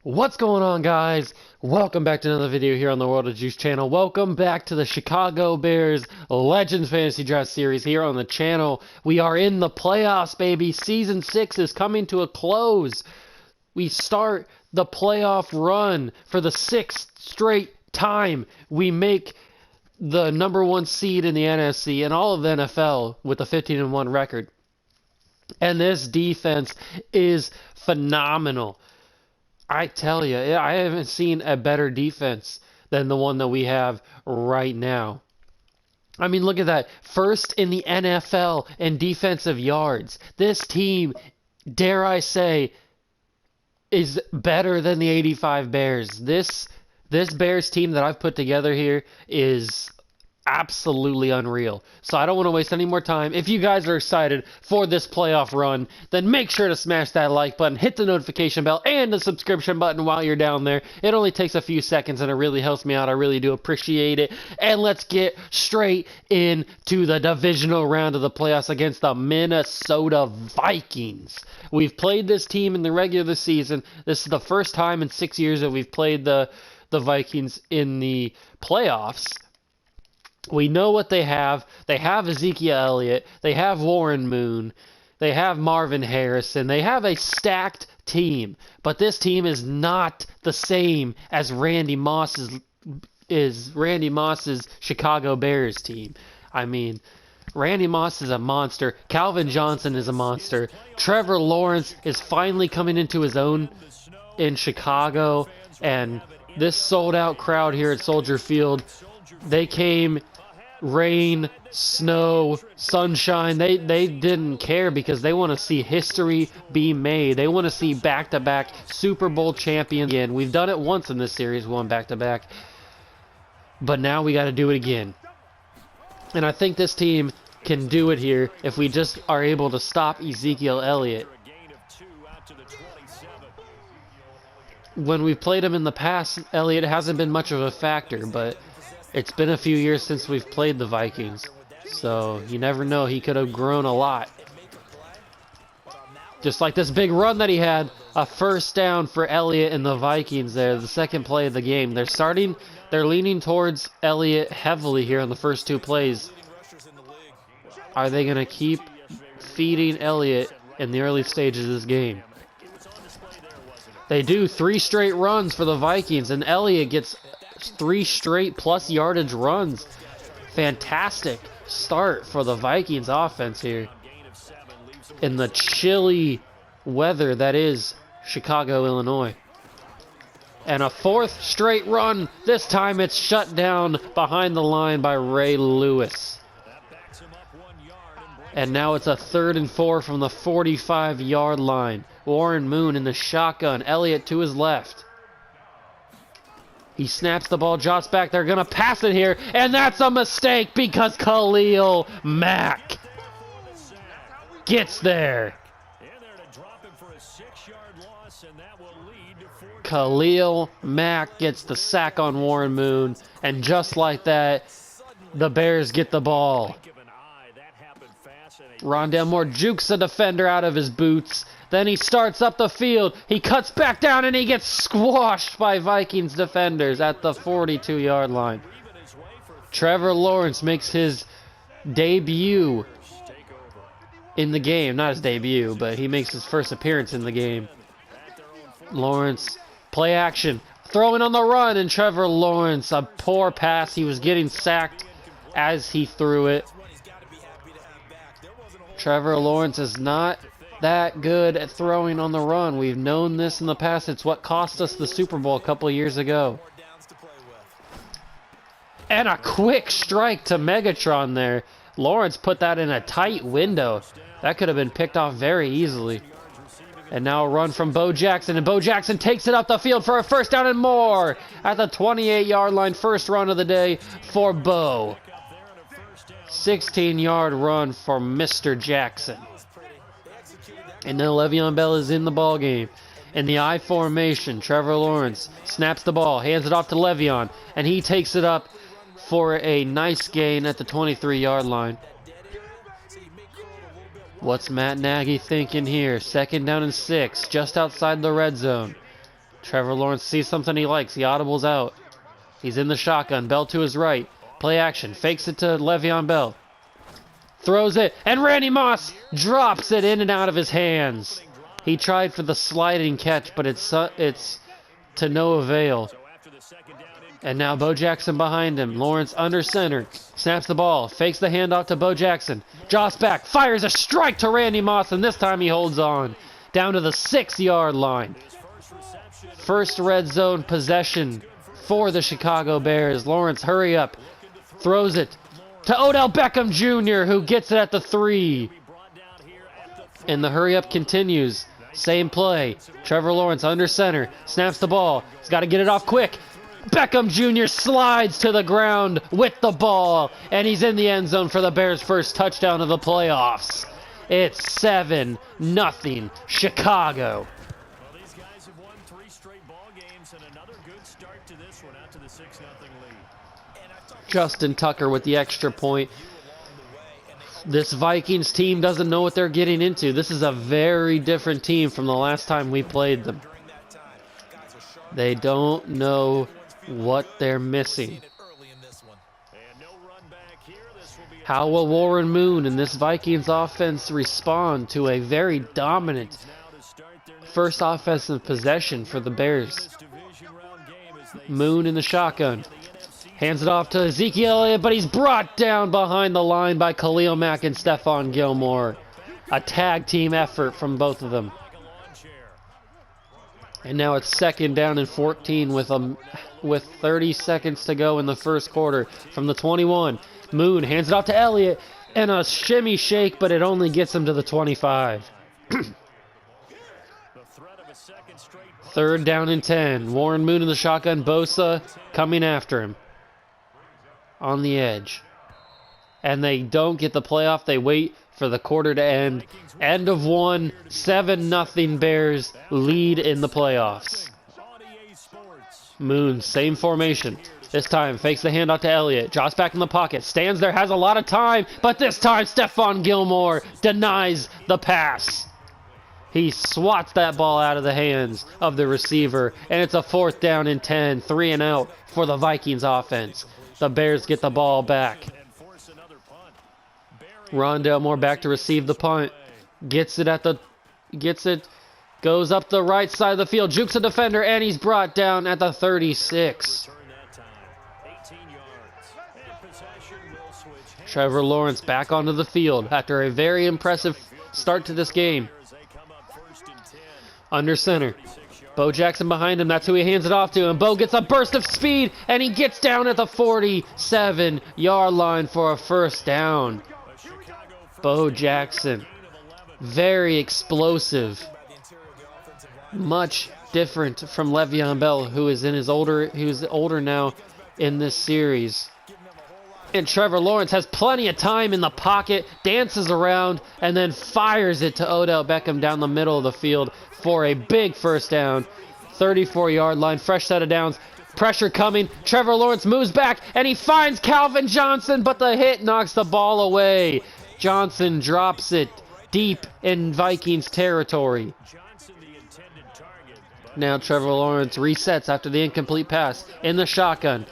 What's going on, guys? Welcome back to another video here on the World of Juice channel. Welcome back to the Chicago Bears Legends Fantasy Draft Series here on the channel. We are in the playoffs, baby. Season 6 is coming to a close. We start the playoff run for the 6th straight time. We make the #1 seed in the NFC and all of the NFL with a 15-1 record. And this defense is phenomenal. I tell you, I haven't seen a better defense than the one that we have right now. I mean, look at that. First in the NFL in defensive yards. This team, dare I say, is better than the 85 Bears. This Bears team that I've put together here is absolutely unreal. So I don't want to waste any more time. If you guys are excited for this playoff run, then make sure to smash that like button, hit the notification bell, and the subscription button while you're down there. It only takes a few seconds and it really helps me out. I really do appreciate it. And let's get straight into the divisional round of the playoffs against the Minnesota Vikings. We've played this team in the regular season. This is the first time in 6 years that we've played the Vikings in the playoffs. We know what they have. They have Ezekiel Elliott. They have Warren Moon. They have Marvin Harrison. They have a stacked team. But this team is not the same as Randy Moss's Chicago Bears team. I mean, Randy Moss is a monster. Calvin Johnson is a monster. Trevor Lawrence is finally coming into his own in Chicago. And this sold-out crowd here at Soldier Field, they came rain, snow, sunshine. They didn't care because they want to see history be made. They want to see back-to-back Super Bowl champions again. We've done it once in this series, won back-to-back. But now we got to do it again. And I think this team can do it here if we just are able to stop Ezekiel Elliott. When we've played him in the past, Elliott hasn't been much of a factor, but it's been a few years since we've played the Vikings, so you never know. He could have grown a lot. Just like this big run that he had, a first down for Elliott and the Vikings there, the second play of the game. They're leaning towards Elliott heavily here on the first two plays. Are they going to keep feeding Elliott in the early stages of this game? They do 3 straight runs for the Vikings, and Elliott gets 3 straight plus yardage runs. Fantastic start for the Vikings offense here in the chilly weather that is Chicago, Illinois. And a 4th straight run. This time it's shut down behind the line by Ray Lewis. And now it's a 3rd and 4 from the 45-yard line. Warren Moon in the shotgun. Elliott to his left. He snaps the ball, jots back. They're going to pass it here, and that's a mistake because Khalil Mack gets there. Khalil Mack gets the sack on Warren Moon, and just like that, the Bears get the ball. Rondale Moore jukes the defender out of his boots. Then he starts up the field. He cuts back down and he gets squashed by Vikings defenders at the 42-yard line. Trevor Lawrence makes his debut in the game. Not his debut, but he makes his first appearance in the game. Lawrence, play action. Throwing on the run, and Trevor Lawrence, a poor pass. He was getting sacked as he threw it. Trevor Lawrence is not that good at throwing on the run. We've known this in the past. It's what cost us the Super Bowl a couple of years ago. And a quick strike to Megatron there. Lawrence put that in a tight window. That could have been picked off very easily. And now a run from Bo Jackson, and Bo Jackson takes it up the field for a first down and more at the 28-yard line. First run of the day for Bo. 16-yard run for Mr. Jackson. And now Le'Veon Bell is in the ball game. In the I formation, Trevor Lawrence snaps the ball, hands it off to Le'Veon, and he takes it up for a nice gain at the 23-yard line. What's Matt Nagy thinking here? 2nd down and 6, just outside the red zone. Trevor Lawrence sees something he likes. He audibles out. He's in the shotgun. Bell to his right. Play action. Fakes it to Le'Veon Bell. Throws it. And Randy Moss drops it in and out of his hands. He tried for the sliding catch, but it's to no avail. And now Bo Jackson behind him. Lawrence under center. Snaps the ball. Fakes the handoff to Bo Jackson. Joss back. Fires a strike to Randy Moss, and this time he holds on. Down to the 6-yard line. First red zone possession for the Chicago Bears. Lawrence, hurry up. Throws it to Odell Beckham Jr., who gets it at the 3. And the hurry up continues. Same play. Trevor Lawrence under center. Snaps the ball. He's got to get it off quick. Beckham Jr. slides to the ground with the ball, and he's in the end zone for the Bears' first touchdown of the playoffs. It's 7-0 Chicago. Well, these guys have won 3 straight ball games, and another good start to this one out to the 6-0 lead. Justin Tucker with the extra point. This Vikings team doesn't know what they're getting into. This is a very different team from the last time we played them. They don't know what they're missing. How will Warren Moon and this Vikings offense respond to a very dominant first offensive possession for the Bears? Moon in the shotgun. Hands it off to Ezekiel Elliott, but he's brought down behind the line by Khalil Mack and Stephon Gilmore. A tag team effort from both of them. And now it's 2nd down and 14 with 30 seconds to go in the first quarter from the 21. Moon hands it off to Elliott and a shimmy shake, but it only gets him to the 25. 3rd down and 10. Warren Moon in the shotgun. Bosa coming after him on the edge. And they don't get the playoff. They wait for the quarter to end. End of 1. 7-0 Bears lead in the playoffs. Moon, same formation. This time, fakes the handoff to Elliott. Josh back in the pocket. Stands there, has a lot of time. But this time, Stephon Gilmore denies the pass. He swats that ball out of the hands of the receiver. And it's a 4th down and 10. 3 and out for the Vikings offense. The Bears get the ball back. Rondale Moore back to receive the punt. Gets it. Goes up the right side of the field. Jukes a defender, and he's brought down at the 36. Trevor Lawrence back onto the field after a very impressive start to this game. Under center. Bo Jackson behind him. That's who he hands it off to. And Bo gets a burst of speed, and he gets down at the 47-yard line for a 1st down. Bo Jackson. Very explosive. Much different from Le'Veon Bell, who's older now in this series. And Trevor Lawrence has plenty of time in the pocket, dances around, and then fires it to Odell Beckham down the middle of the field for a big 1st down. 34-yard line, fresh set of downs. Pressure coming. Trevor Lawrence moves back, and he finds Calvin Johnson, but the hit knocks the ball away. Johnson drops it deep in Vikings territory. Now Trevor Lawrence resets after the incomplete pass in the shotgun.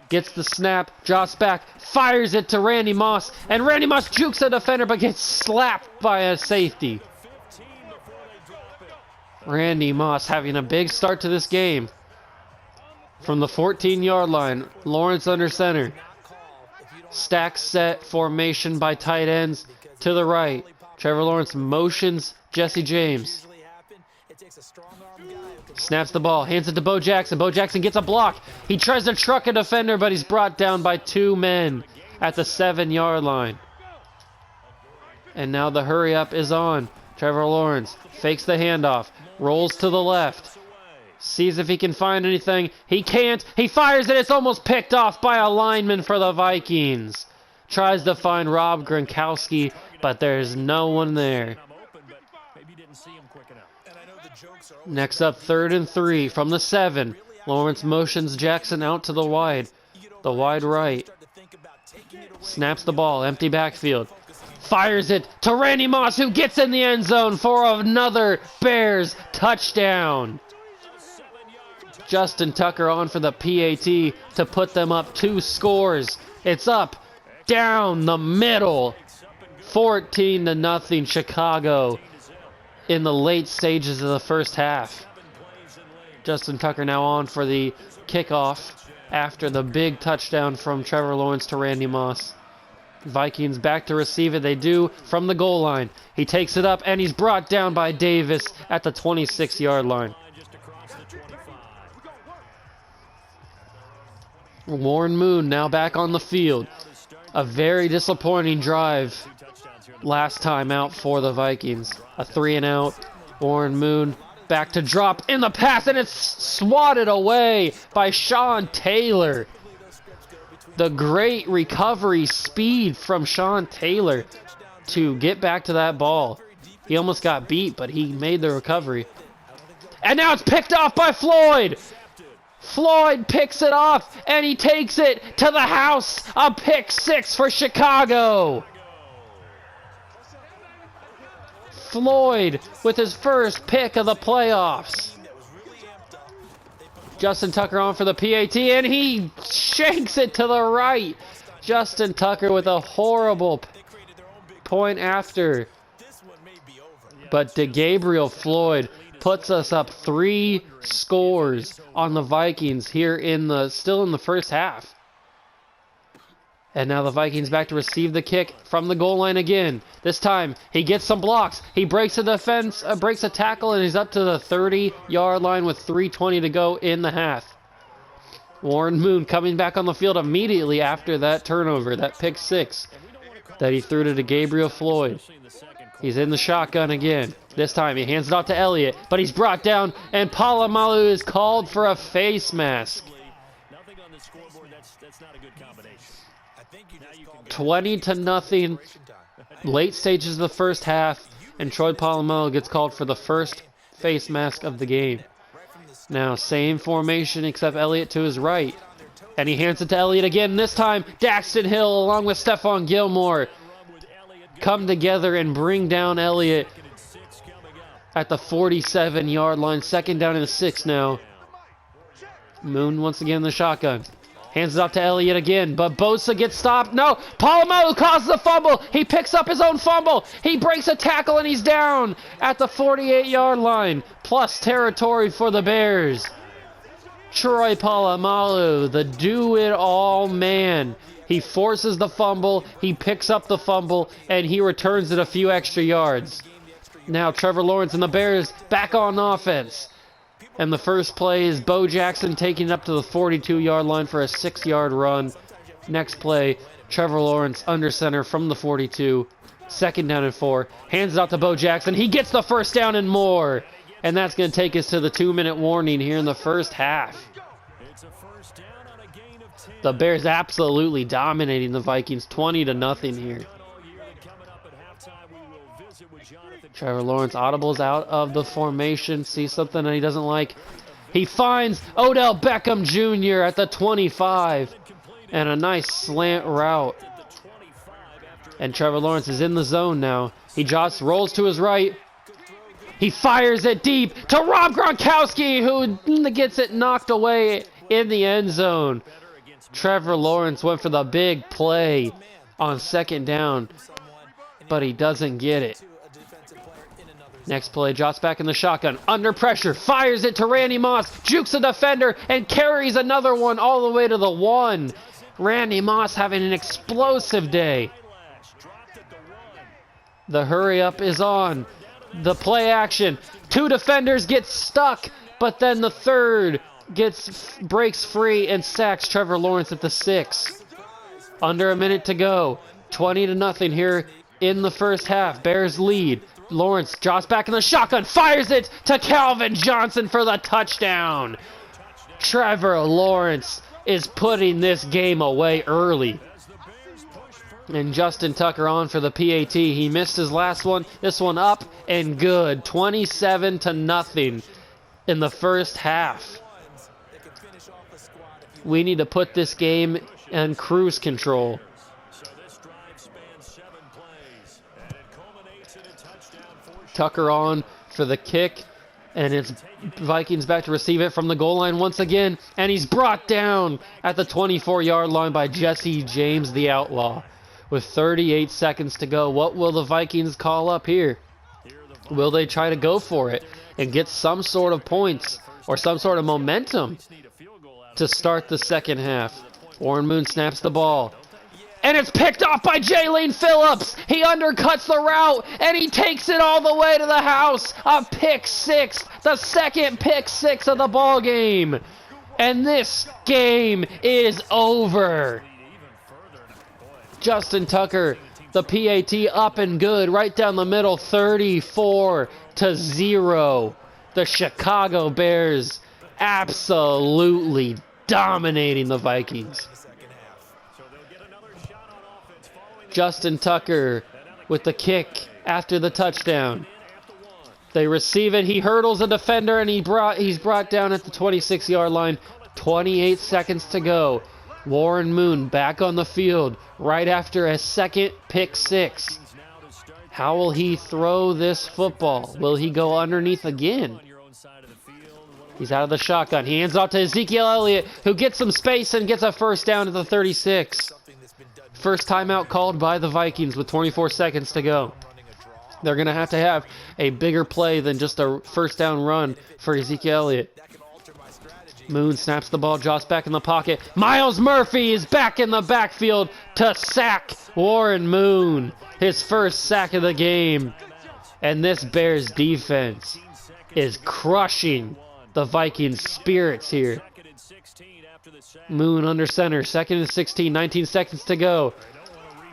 Gets the snap, drops back, fires it to Randy Moss, and Randy Moss jukes a defender but gets slapped by a safety. Randy Moss having a big start to this game. From the 14-yard line, Lawrence under center. Stack set formation by tight ends to the right. Trevor Lawrence motions Jesse James. Snaps the ball, hands it to Bo Jackson. Bo Jackson gets a block. He tries to truck a defender, but he's brought down by 2 men at the 7-yard line. And now the hurry up is on. Trevor Lawrence fakes the handoff, rolls to the left, sees if he can find anything. He can't. He fires it. It's almost picked off by a lineman for the Vikings. Tries to find Rob Gronkowski, but there's no one there. Next up, 3rd and 3 from the 7. Lawrence motions Jackson out to the wide right. Snaps the ball, empty backfield. Fires it to Randy Moss, who gets in the end zone for another Bears touchdown. Justin Tucker on for the PAT to put them up 2 scores. It's up, down the middle. 14-0 Chicago in the late stages of the first half. Justin Tucker now on for the kickoff after the big touchdown from Trevor Lawrence to Randy Moss. Vikings back to receive it. They do from the goal line. He takes it up and he's brought down by Davis at the 26-yard line. Warren Moon now back on the field. A very disappointing drive last time out for the Vikings. A 3-and-out. Warren Moon back to drop in the pass, and it's swatted away by Sean Taylor. The great recovery speed from Sean Taylor to get back to that ball. He almost got beat, but he made the recovery. And now it's picked off by Floyd. Floyd picks it off, and he takes it to the house. A pick 6 for Chicago. Floyd with his first pick of the playoffs. Justin Tucker on for the PAT, and he shanks it to the right. Justin Tucker with a horrible point after. But DeGabriel Floyd puts us up 3 scores on the Vikings here still in the first half. And now the Vikings back to receive the kick from the goal line again. This time, he gets some blocks. He breaks a defense, breaks a tackle, and he's up to the 30-yard line with 3:20 to go in the half. Warren Moon coming back on the field immediately after that turnover, that pick 6 that he threw to Gabriel Floyd. He's in the shotgun again. This time, he hands it off to Elliott, but he's brought down, and Polamalu is called for a face mask. 20-0, late stages of the first half, and Troy Polamalu gets called for the first face mask of the game. Now, same formation except Elliott to his right. And he hands it to Elliott again. This time, Daxton Hill along with Stephon Gilmore come together and bring down Elliott at the 47-yard line. 2nd down and 6 now. Moon once again in the shotgun. Hands it off to Elliott again, but Bosa gets stopped. No, Polamalu causes the fumble. He picks up his own fumble. He breaks a tackle, and he's down at the 48-yard line. Plus territory for the Bears. Troy Polamalu, the do-it-all man. He forces the fumble, he picks up the fumble, and he returns it a few extra yards. Now Trevor Lawrence and the Bears back on offense. And the first play is Bo Jackson taking it up to the 42-yard line for a 6-yard run. Next play, Trevor Lawrence under center from the 42. 2nd down and 4. Hands it out to Bo Jackson. He gets the first down and more. And that's going to take us to the 2-minute warning here in the first half. The Bears absolutely dominating the Vikings 20-0 here. Trevor Lawrence audibles out of the formation, sees something that he doesn't like. He finds Odell Beckham Jr. at the 25, and a nice slant route. And Trevor Lawrence is in the zone now. He just rolls to his right. He fires it deep to Rob Gronkowski, who gets it knocked away in the end zone. Trevor Lawrence went for the big play on 2nd down, but he doesn't get it. Next play, jots back in the shotgun, under pressure, fires it to Randy Moss, jukes a defender, and carries another one all the way to the 1. Randy Moss having an explosive day. The hurry up is on. The play action. 2 defenders get stuck, but then the 3rd breaks free and sacks Trevor Lawrence at the 6. Under a minute to go. 20-0 here in the first half. Bears lead. Lawrence jots back in the shotgun, fires it to Calvin Johnson for the touchdown. Trevor Lawrence is putting this game away early. And Justin Tucker on for the PAT. He missed his last one. This one up and good. 27-0 in the first half. We need to put this game in cruise control. Tucker on for the kick. And it's Vikings back to receive it from the goal line once again. And he's brought down at the 24-yard line by Jesse James, the Outlaw. With 38 seconds to go, what will the Vikings call up here? Will they try to go for it and get some sort of points or some sort of momentum to start the second half? Warren Moon snaps the ball. And it's picked off by Jalen Phillips. He undercuts the route, and he takes it all the way to the house. A pick six, the second pick six of the ball game. And this game is over. Justin Tucker, the PAT up and good, right down the middle, 34-0. The Chicago Bears absolutely dominating the Vikings. Justin Tucker with the kick after the touchdown. They receive it. He hurdles a defender, and he's brought down at the 26-yard line. 28 seconds to go. Warren Moon back on the field right after a second pick six. How will he throw this football? Will he go underneath again? He's out of the shotgun. He hands off to Ezekiel Elliott, who gets some space and gets a first down at the 36. First timeout called by the Vikings with 24 seconds to go. They're going to have a bigger play than just a first down run for Ezekiel Elliott. Moon snaps the ball, jots back in the pocket. Miles Murphy is back in the backfield to sack Warren Moon. His first sack of the game. And this Bears defense is crushing the Vikings' spirits here. Moon under center, 2nd and 16, 19 seconds to go.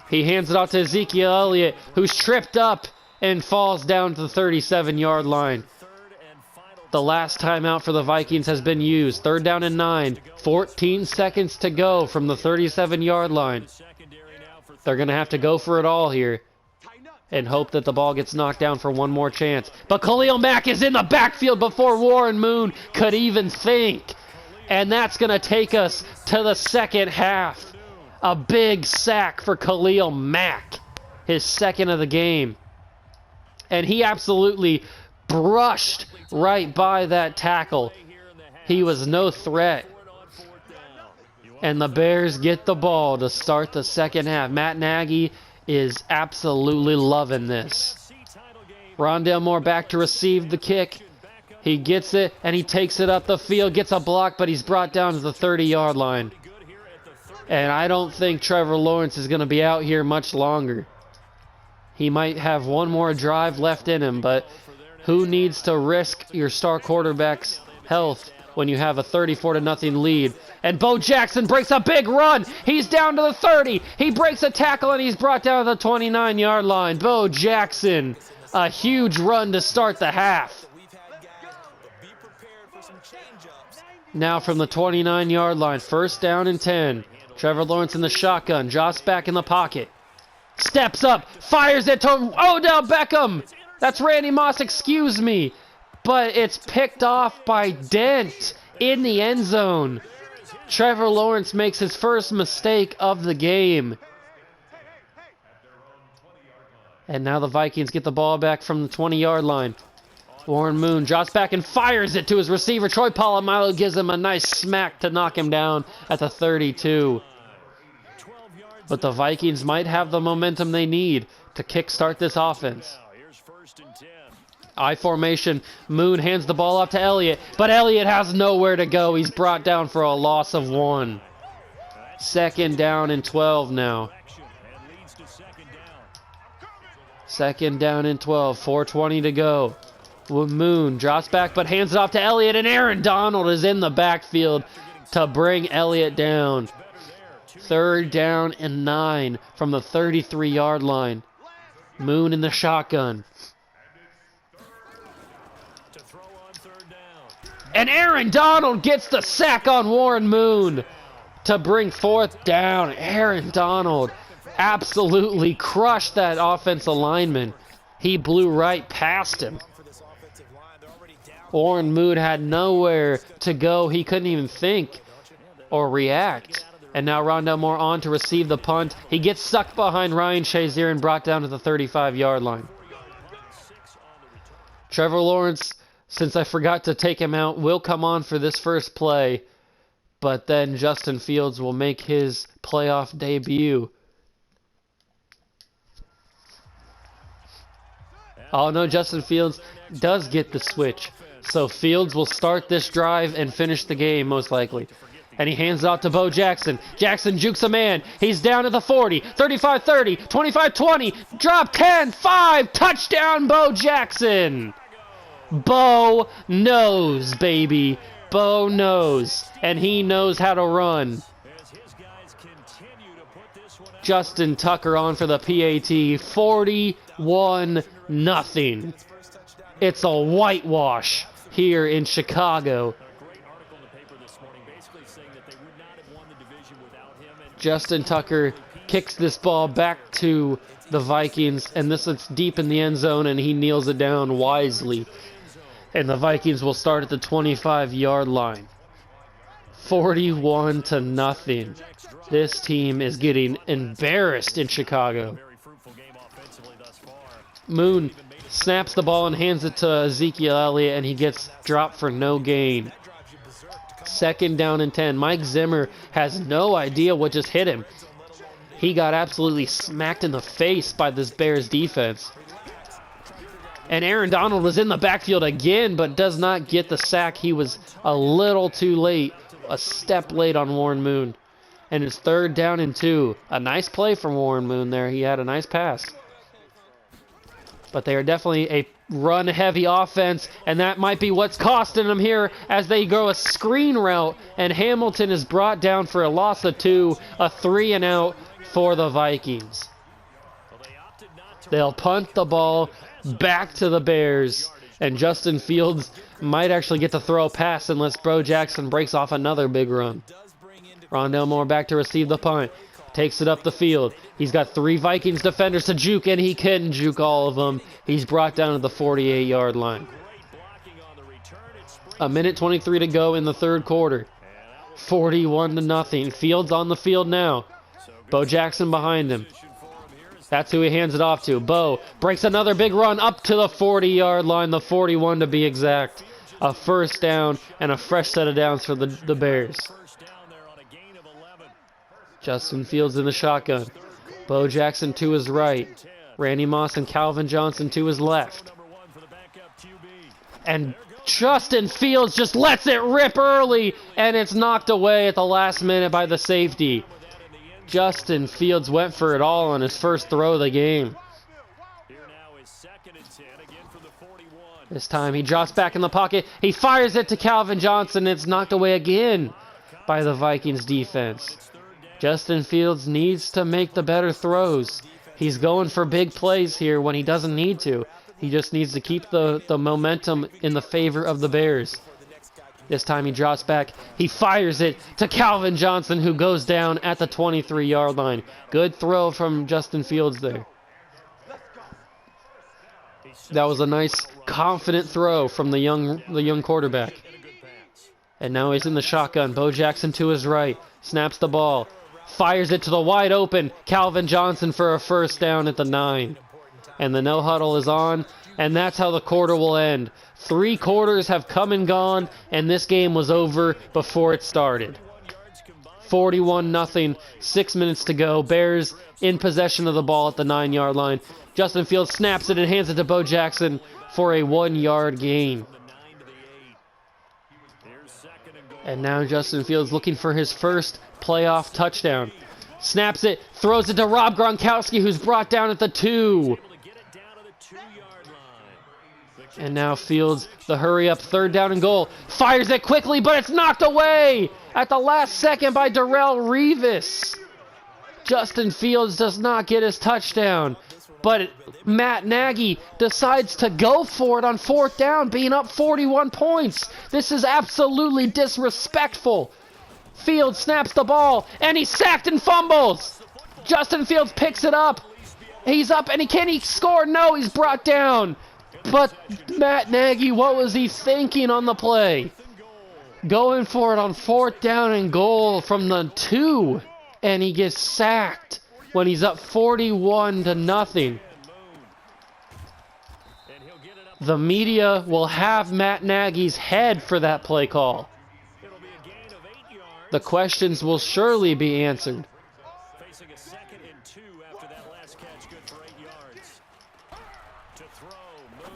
He hands it off to Ezekiel Elliott, who's tripped up and falls down to the 37-yard line. The last timeout for the Vikings has been used. 3rd down and 9, 14 seconds to go from the 37-yard line. They're going to have to go for it all here and hope that the ball gets knocked down for one more chance. But Khalil Mack is in the backfield before Warren Moon could even think. And that's going to take us to the second half. A big sack for Khalil Mack, his second of the game. And he absolutely brushed right by that tackle. He was no threat. And the Bears get the ball to start the second half. Matt Nagy is absolutely loving this. Rondale Moore back to receive the kick. He gets it, and he takes it up the field, gets a block, but he's brought down to the 30-yard line. And I don't think Trevor Lawrence is going to be out here much longer. He might have one more drive left in him, but who needs to risk your star quarterback's health when you have a 34-0 lead? And Bo Jackson breaks a big run. He's down to the 30. He breaks a tackle, and he's brought down to the 29-yard line. Bo Jackson, a huge run to start the half. Now from the 29-yard line, 1st down and 10. Trevor Lawrence in the shotgun, jots back in the pocket. Steps up, fires it to Odell Beckham. That's Randy Moss, excuse me. But it's picked off by Dent in the end zone. Trevor Lawrence makes his first mistake of the game. And now the Vikings get the ball back from the 20-yard line. Warren Moon jots back and fires it to his receiver. Troy Polamalu gives him a nice smack to knock him down at the 32. But the Vikings might have the momentum they need to kickstart this offense. I formation, Moon hands the ball up to Elliott, but Elliott has nowhere to go. He's brought down for a loss of 1. 2nd down and 12 now. 2nd down and 12, 4:20 to go. Moon drops back but hands it off to Elliott, and Aaron Donald is in the backfield to bring Elliott down. 3rd down and 9 from the 33-yard line. Moon in the shotgun. And Aaron Donald gets the sack on Warren Moon to bring 4th down. Aaron Donald absolutely crushed that offensive lineman. He blew right past him. Warren Moon had nowhere to go. He couldn't even think or react. And now Rondale Moore on to receive the punt. He gets sucked behind Ryan Shazier and brought down to the 35-yard line. Trevor Lawrence since I forgot to take him out, will come on for this first play. But then Justin Fields will make his playoff debut. Oh no, Justin Fields does get the switch. So Fields will start this drive and finish the game, most likely. And he hands it off to Bo Jackson. Jackson jukes a man. He's down at the 40, 35-30, 25-20, drop 10, 5, touchdown Bo Jackson. Bo knows, baby. Bo knows. And he knows how to run. Justin Tucker on for the PAT. 41-0. It's a whitewash here in Chicago. Justin Tucker kicks this ball back to the Vikings, and this is deep in the end zone, and he kneels it down wisely. And the Vikings will start at the 25-yard line. 41-0. This team is getting embarrassed in Chicago. Moon snaps the ball and hands it to Ezekiel Elliott, and he gets dropped for no gain. 2nd down and 10. Mike Zimmer has no idea what just hit him. He got absolutely smacked in the face by this Bears defense. And Aaron Donald was in the backfield again, but does not get the sack. He was a little too late, a step late on Warren Moon. And it's 3rd down and 2. A nice play from Warren Moon there. He had a nice pass. But they are definitely a run-heavy offense, and that might be what's costing them here as they go a screen route, and Hamilton is brought down for a loss of 2, a 3-and-out for the Vikings. They'll punt the ball back to the Bears, and Justin Fields might actually get to throw a pass unless Bo Jackson breaks off another big run. Rondale Moore back to receive the punt. Takes it up the field. He's got 3 Vikings defenders to juke, and he couldn't juke all of them. He's brought down to the 48-yard line. 1:23 to go in the 3rd quarter. 41-0. Fields on the field now. Bo Jackson behind him. That's who he hands it off to. Bo breaks another big run up to the 40-yard line, the 41 to be exact. A 1st down and a fresh set of downs for the Bears. Justin Fields in the shotgun. Bo Jackson to his right. Randy Moss and Calvin Johnson to his left. And Justin Fields just lets it rip early, and it's knocked away at the last minute by the safety. Justin Fields went for it all on his first throw of the game. This time he drops back in the pocket. He fires it to Calvin Johnson. It's knocked away again by the Vikings defense. Justin Fields needs to make the better throws. He's going for big plays here when he doesn't need to. He just needs to keep the momentum in the favor of the Bears. This time he drops back. He fires it to Calvin Johnson, who goes down at the 23-yard line. Good throw from Justin Fields there. That was a nice, confident throw from the young quarterback. And now he's in the shotgun. Bo Jackson to his right. Snaps the ball. Fires it to the wide open Calvin Johnson for a 1st down at the 9. And the no huddle is on, and that's how the quarter will end. 3 quarters have come and gone, and this game was over before it started. 41-0, 6 minutes to go. Bears in possession of the ball at the 9-yard line. Justin Fields snaps it and hands it to Bo Jackson for a 1-yard gain. And now Justin Fields looking for his first playoff touchdown. Snaps it, throws it to Rob Gronkowski, who's brought down at the 2. And now Fields, the hurry-up 3rd down and goal. Fires it quickly, but it's knocked away at the last second by Darrelle Revis. Justin Fields does not get his touchdown, but Matt Nagy decides to go for it on 4th down, being up 41 points. This is absolutely disrespectful. Fields snaps the ball, and he's sacked and fumbles. Justin Fields picks it up. He's up, and can he score? No, he's brought down. But Matt Nagy, what was he thinking on the play? Going for it on 4th down and goal from the 2, and he gets sacked when he's up 41-0. The media will have Matt Nagy's head for that play call. It'll be a gain of 8 yards. The questions will surely be answered. Facing a 2nd and 2 after that last catch, good for 8 yards. To throw, Moon.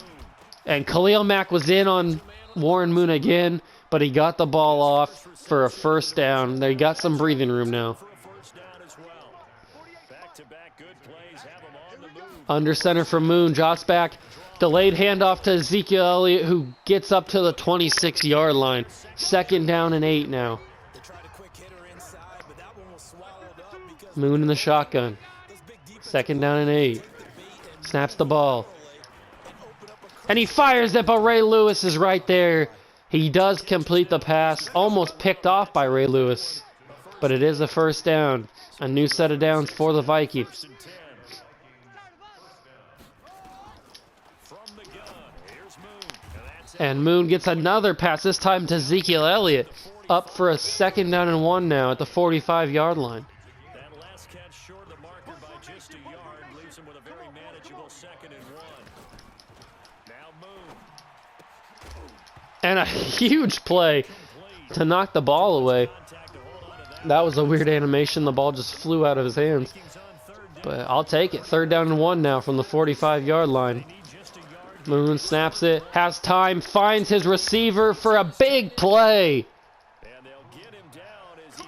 And Khalil Mack was in on Warren Moon again, but he got the ball off for a first down. They got some breathing room now. For a first down as well. Back-to-back good plays have him on the move. Under center for Moon, drops back. Delayed handoff to Ezekiel Elliott, who gets up to the 26-yard line. 2nd down and 8 now. Moon in the shotgun. 2nd down and 8. Snaps the ball. And he fires it, but Ray Lewis is right there. He does complete the pass, almost picked off by Ray Lewis. But it is a first down. A new set of downs for the Vikings. And Moon gets another pass, this time to Ezekiel Elliott. Up for a 2nd down and 1 now at the 45-yard line. That last catch short of the marker by just a yard leaves him with a very manageable 2nd and 1. Now Moon. And a huge play to knock the ball away. That was a weird animation. The ball just flew out of his hands. But I'll take it. 3rd down and 1 now from the 45-yard line. Moon snaps it, has time, finds his receiver for a big play. And they'll get him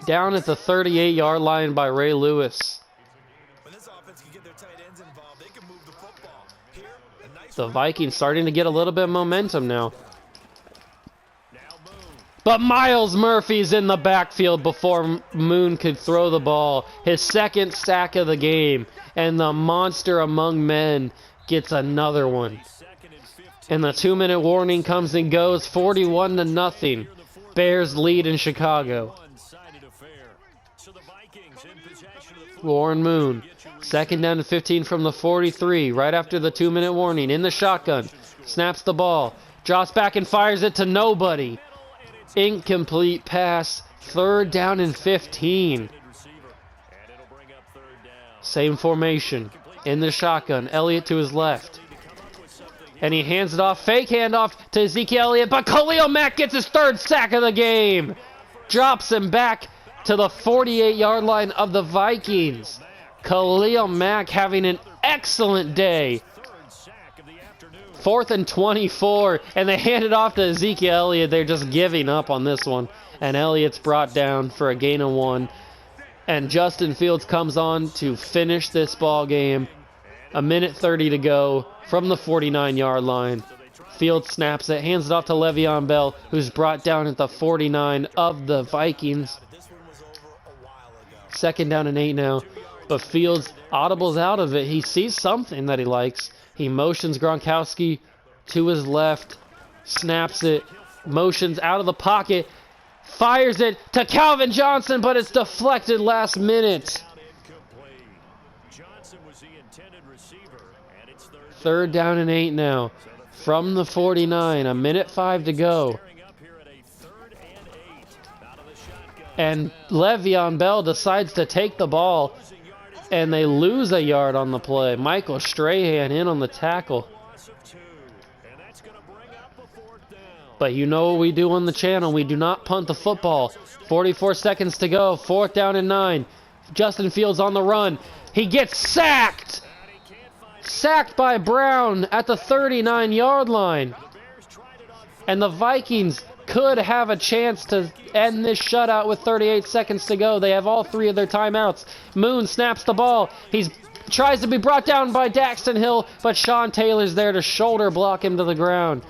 Down at the 38-yard line by Ray Lewis. The Vikings starting to get a little bit of momentum now. But Miles Murphy's in the backfield before Moon could throw the ball. His 2nd sack of the game. And the monster among men gets another one. And the 2-minute warning comes and goes. 41-0. Bears lead in Chicago. Warren Moon. 2nd down and 15 from the 43. Right after the 2-minute warning. In the shotgun. Snaps the ball. Drops back and fires it to nobody. Incomplete pass. 3rd down and 15. Same formation. In the shotgun. Elliott to his left. And he hands it off. Fake handoff to Ezekiel Elliott. But Khalil Mack gets his 3rd sack of the game. Drops him back to the 48-yard line of the Vikings. Khalil Mack having an excellent day. 4th and 24. And they hand it off to Ezekiel Elliott. They're just giving up on this one. And Elliott's brought down for a gain of 1. And Justin Fields comes on to finish this ball game. 1:30 to go from the 49-yard line. Fields snaps it, hands it off to Le'Veon Bell, who's brought down at the 49 of the Vikings. 2nd down and 8 now. But Fields audibles out of it. He sees something that he likes. He motions Gronkowski to his left, snaps it, motions out of the pocket, fires it to Calvin Johnson, but it's deflected last minute. 3rd down and 8 now. From the 49, 1:05 to go. And Le'Veon Bell decides to take the ball, and they lose a yard on the play. Michael Strahan in on the tackle. But you know what we do on the channel. We do not punt the football. 44 seconds to go. 4th down and 9. Justin Fields on the run. He gets sacked. Sacked by Brown at the 39-yard line. And the Vikings could have a chance to end this shutout with 38 seconds to go. They have all 3 of their timeouts. Moon snaps the ball. He tries to be brought down by Daxton Hill, but Sean Taylor's there to shoulder block him to the ground.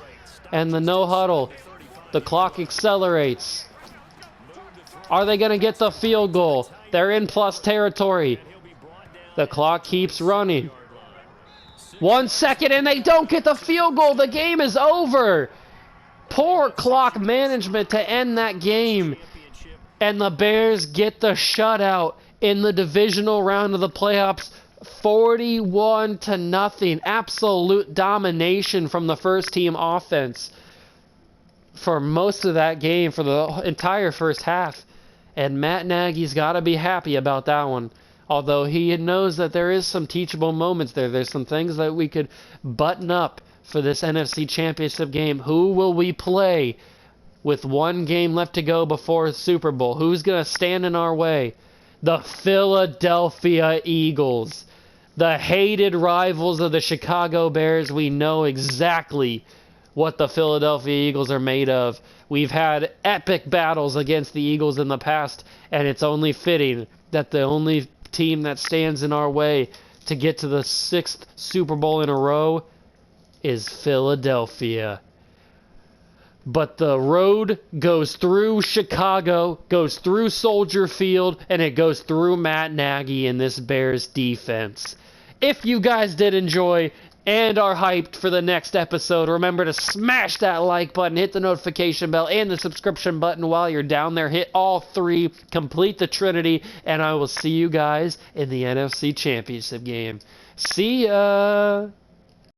And the no huddle. The clock accelerates. Are they going to get the field goal? They're in plus territory. The clock keeps running. 1 second and they don't get the field goal. The game is over. Poor clock management to end that game. And the Bears get the shutout in the divisional round of the playoffs. 41-0. Absolute domination from the first team offense for most of that game, for the entire first half. And Matt Nagy's got to be happy about that one. Although he knows that there is some teachable moments there. There's some things that we could button up for this NFC Championship game. Who will we play with one game left to go before Super Bowl? Who's going to stand in our way? The Philadelphia Eagles. The hated rivals of the Chicago Bears. We know exactly what the Philadelphia Eagles are made of. We've had epic battles against the Eagles in the past, and it's only fitting that the only team that stands in our way to get to the 6th Super Bowl in a row is Philadelphia. But the road goes through Chicago, goes through Soldier Field, and it goes through Matt Nagy and this Bears defense. If you guys did enjoy and are hyped for the next episode, remember to smash that like button, hit the notification bell, and the subscription button while you're down there. Hit all three, complete the Trinity, and I will see you guys in the NFC Championship game. See ya!